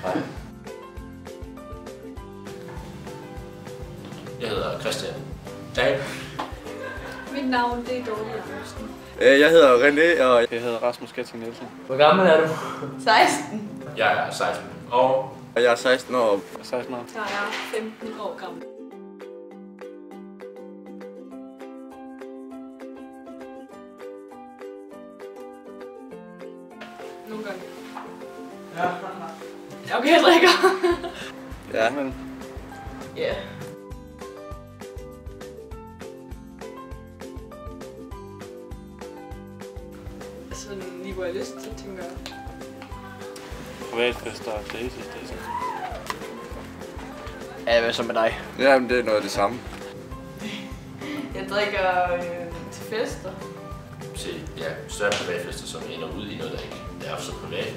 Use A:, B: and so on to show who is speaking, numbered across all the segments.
A: Hej. Jeg hedder Christian Dahl.
B: Mit navn det er Dorte Andersen.
C: Jeg hedder René, og
D: jeg hedder Rasmus Ketting Nielsen.
A: Hvor gammel er du?
B: 16.
A: Jeg er 16 år.
C: jeg er 16 år.
D: 16 år.
B: Så er jeg 15 år gammel. Nogle gange. Ja. Okay, jeg drikker.
C: Ja,
D: Men
B: Ja. Sådan lige hvor jeg har lyst til, tænker jeg.
D: privatfester og dating.
E: Ja, hvad så med dig?
C: jamen, det er noget af det samme.
B: Jeg drikker til fester.
A: Til større privatfester, som ender ud i noget, der ikke er så privat.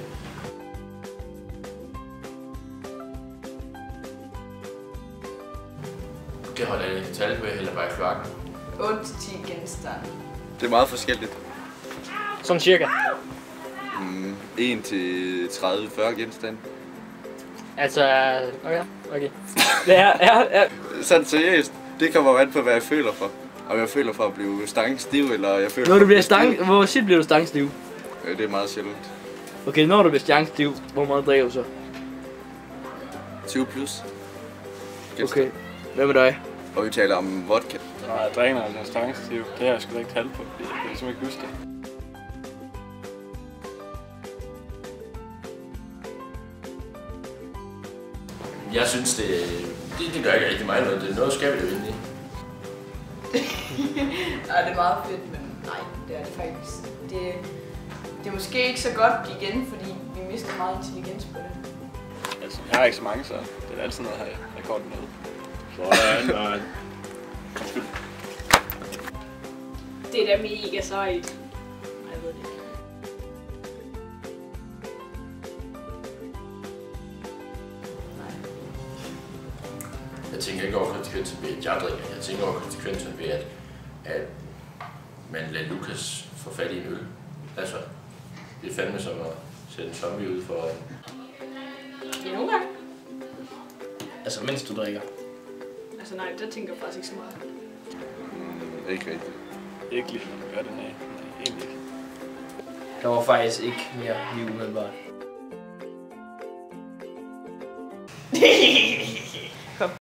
A: Det holder jeg ikke tal på, jeg hælder bare i kloakken.
B: 8-10 genstande.
C: Det er meget forskelligt.
E: Sådan cirka.
C: 1 til 30-40 genstande.
E: Altså, okay. Ja.
C: Sådan seriøst, det kommer an på, hvad jeg føler for. Om jeg føler for at blive stangstiv, eller jeg føler
E: Når
C: for
E: du
C: at
E: bliver
C: blive
E: stang, hvor tit bliver du stangstiv?
C: stiv. Det er meget sjældent.
E: Okay, når du bliver stangstiv, hvor meget drikker du så?
C: 20 plus.
E: Okay, hvad med dig?
C: Og vi taler om vodka.
D: Nej, jeg drikker altså en stangstiv. Det har jeg sgu da ikke tal på, fordi jeg kan ligesom ikke huske det.
A: Jeg synes, det gør ikke rigtig meget noget. Det er noget, skal vi jo ind i.
B: Nej, det er meget fedt, men nej, det er det faktisk. Det er måske ikke så godt igen, fordi vi mister meget intelligens på det.
D: Altså, jeg har ikke så mange, så det er altid noget at have rekorden med. Sådan. Undskyld.
B: Det er da mega sejt. Jeg ved det ikke.
A: Jeg tænker ikke over konsekvensen ved, at jeg drikker. Jeg tænker over konsekvensen ved, at man lader Lukas få fat i en øl. Altså, det er fandme som at sætte en zombie ud for...
B: Ja, nogle gange.
E: Altså, mens du drikker.
B: Altså nej, der tænker jeg faktisk ikke så meget.
C: Ikke rigtigt.
D: Ikke lige, når man gør det, nej. Egentlig ikke.
E: Der var faktisk ikke mere lige umiddelbart.